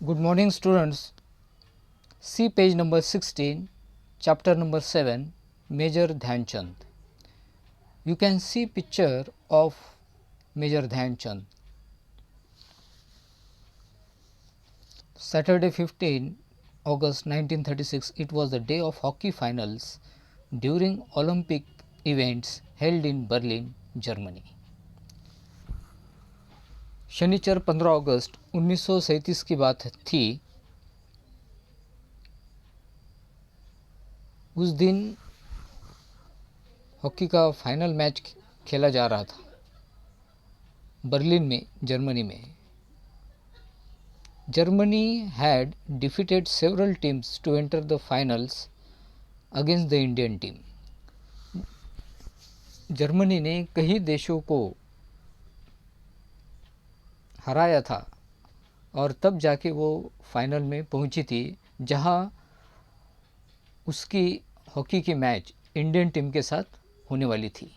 Good morning students. See page number 16, chapter number 7, Major Dhyanchand. You can see picture of Major Dhyanchand. Saturday 15 August 1936, it was the day of hockey finals during Olympic events held in Berlin, Germany. शनिचर 15 अगस्त 1937 की बात थी। उस दिन hockey का final match खेला जा रहा था बर्लिन में, जर्मनी में। Germany had defeated several teams to enter the finals against the Indian team. Germany ने कई देशों को हराया था और तब जाके वो फाइनल में पहुंची थी, जहां उसकी हॉकी की मैच इंडियन टीम के साथ होने वाली थी।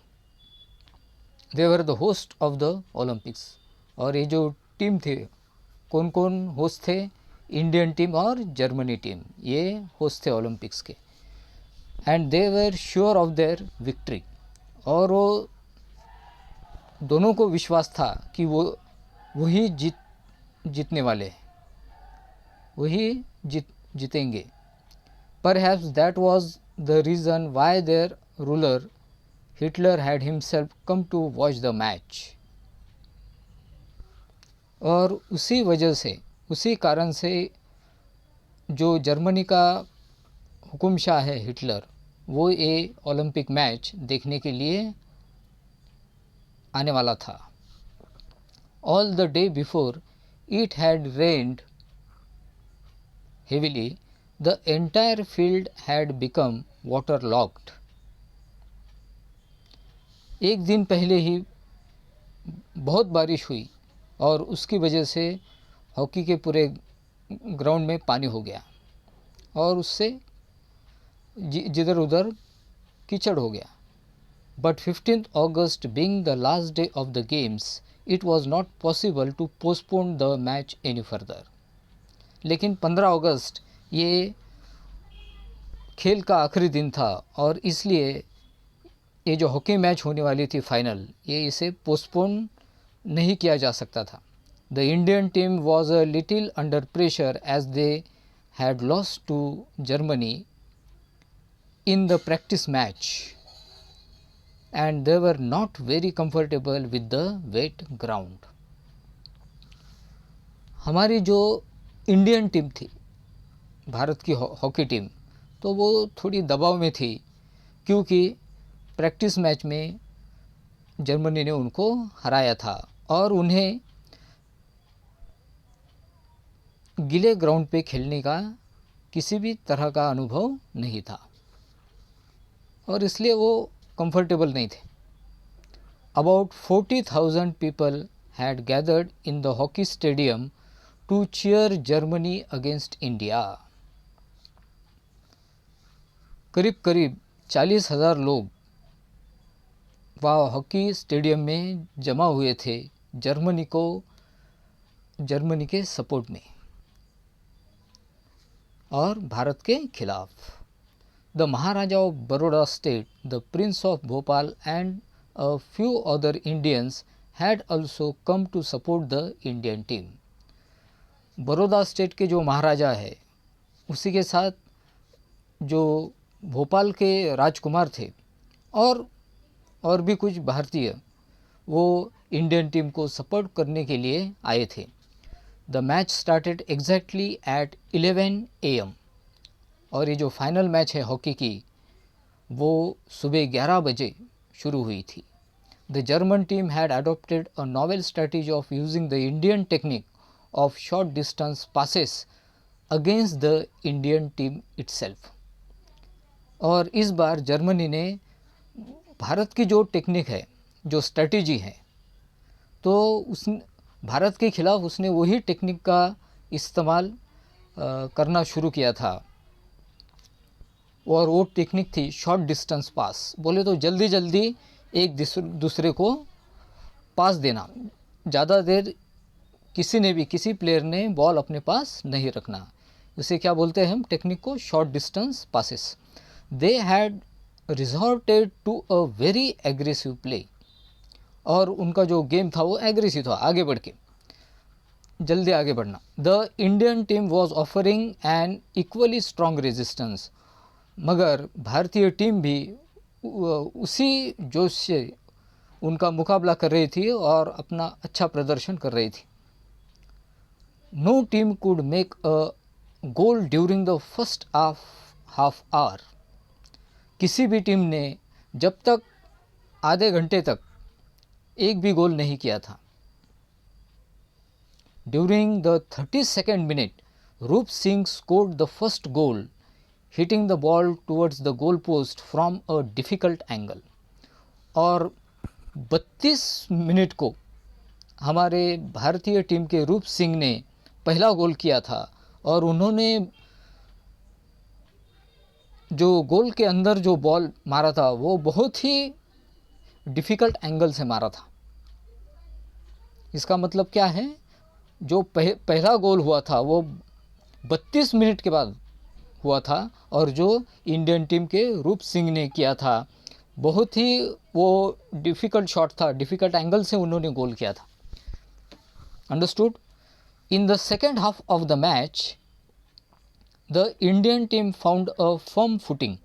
They were the host of the Olympics. और ये जो टीम थे, कौन कौन होस्ट थे? इंडियन टीम और जर्मनी टीम, ये होस्ट थे ओलंपिक्स के। And they were sure of their victory. और वो दोनों को विश्वास था कि वही जीतने वाले हैं, वही जीतेंगे। Perhaps that was the reason why their ruler Hitler had himself come to watch the match. और उसी वजह से, उसी कारण से जो जर्मनी का हुकुमशाह है हिटलर, वो ये ओलंपिक मैच देखने के लिए आने वाला था। All the day before it had rained heavily. The entire field had become waterlogged. एक दिन पहले ही बहुत बारिश हुई और उसकी वजह से हॉकी के पूरे ग्राउंड में पानी हो गया और उससे जिधर उधर कीचड़ हो गया। But 15th August being the last day of the games, it was not possible to postpone the match any further. लेकिन 15 अगस्त ये खेल का आखिरी दिन था और इसलिए ये जो हॉकी मैच होने वाली थी फाइनल, ये इसे पोस्टपोन नहीं किया जा सकता था। The Indian team was a little under pressure as they had lost to Germany in the practice match and they were not very comfortable with the wet ground. हमारी जो इंडियन टीम थी, भारत की hockey team, तो वो थोड़ी दबाव में थी, क्योंकि प्रैक्टिस मैच में जर्मनी ने उनको हराया था और उन्हें गीले ग्राउंड पे खेलने का किसी भी तरह का अनुभव नहीं था और इसलिए वो कंफर्टेबल नहीं थे। About 40,000 people had gathered in the hockey stadium to cheer Germany against India. करीब करीब 40,000 लोग वहाँ हॉकी स्टेडियम में जमा हुए थे जर्मनी के सपोर्ट में और भारत के खिलाफ। The Maharaja of Baroda state, the prince of Bhopal and a few other Indians had also come to support the Indian team. Baroda state के जो महाराजा है, उसी के साथ जो भोपाल के राजकुमार थे और भी कुछ भारतीय, वो इंडियन टीम को सपोर्ट करने के लिए आए थे। The match started exactly at 11 AM। और ये जो फाइनल मैच है हॉकी की, वो सुबह 11 बजे शुरू हुई थी। The German team had adopted a novel strategy of using the Indian technique of short distance passes against the Indian team itself. और इस बार जर्मनी ने भारत की जो टेक्निक है, जो स्ट्रेटजी है, तो उस भारत के खिलाफ उसने वही टेक्निक का इस्तेमाल करना शुरू किया था और वो टेक्निक थी शॉर्ट डिस्टेंस पास। बोले तो जल्दी एक दूसरे को पास देना, ज़्यादा देर किसी ने भी, किसी प्लेयर ने बॉल अपने पास नहीं रखना। इसे क्या बोलते हैं हम टेक्निक को? Short distance passes. They had resorted to a very aggressive play, और उनका जो गेम था वो एग्रेसिव था, आगे बढ़ के जल्दी आगे बढ़ना। The Indian team was offering N equally strong resistance, मगर भारतीय टीम भी उसी जोश से उनका मुकाबला कर रही थी और अपना अच्छा प्रदर्शन कर रही थी। No team could make a goal during the first half hour. किसी भी टीम ने जब तक आधे घंटे तक एक भी गोल नहीं किया था। During the 32nd minute, Roop Singh scored the first goal, hitting the ball towards the goal post from a difficult angle. और 32 मिनट को हमारे भारतीय टीम के रूप सिंह ने पहला गोल किया था, और उन्होंने जो गोल के अंदर जो बॉल मारा था वो बहुत ही डिफ़िकल्ट एंगल से मारा था। इसका मतलब क्या है? जो पहला गोल हुआ था वो 32 मिनट के बाद हुआ था, और जो इंडियन टीम के रूप सिंह ने किया था बहुत ही वो डिफ़िकल्ट शॉट था, डिफ़िकल्ट एंगल से उन्होंने गोल किया था। Understood? In the second half of the match the Indian team found a firm footing.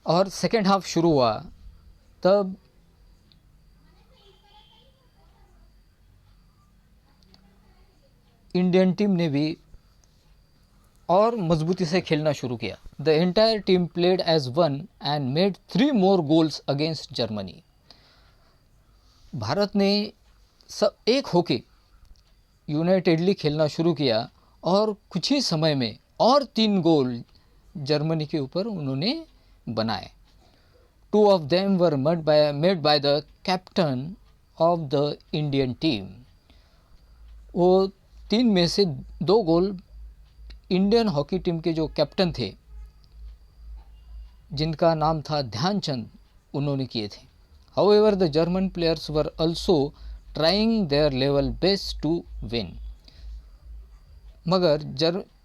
और सेकेंड हाफ शुरू हुआ तब इंडियन टीम ने भी और मजबूती से खेलना शुरू किया। The entire team played as one and made 3 more goals against Germany. Bharat ने सब एक होके यूनाइटेडली खेलना शुरू किया, और कुछ ही समय में और 3 गोल जर्मनी के ऊपर उन्होंने बनाए। 2 of them were made by the captain of the Indian team. वो 3 में से 2 गोल इंडियन हॉकी टीम के जो कैप्टन थे, जिनका नाम था ध्यानचंद, उन्होंने किए थे। However the German players were also trying their level best to win. मगर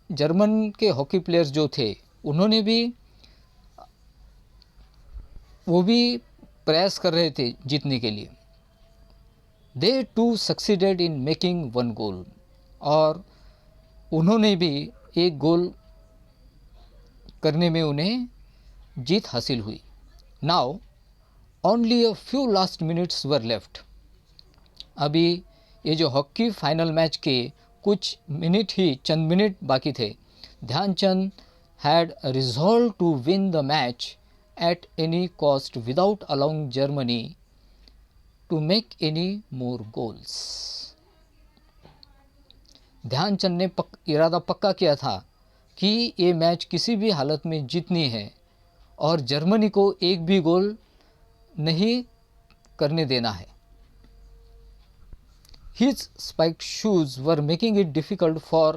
जर्मन के हॉकी प्लेयर्स जो थे उन्होंने भी प्रयास कर रहे थे जीतने के लिए। दे टू सक्सीडेड इन मेकिंग 1 गोल, और उन्होंने भी एक गोल करने में उन्हें जीत हासिल हुई। Now only a few last minutes were left. अभी ये जो हॉकी फाइनल मैच के कुछ मिनट ही, चंद मिनट बाकी थे। Dhyanchand had resolved to win the match at any cost without allowing Germany to make any more goals. Dhyanchand ने इरादा पक्का किया था कि ये मैच किसी भी हालत में जीतनी है और जर्मनी को एक भी गोल नहीं करने देना है। His spiked shoes were making it difficult for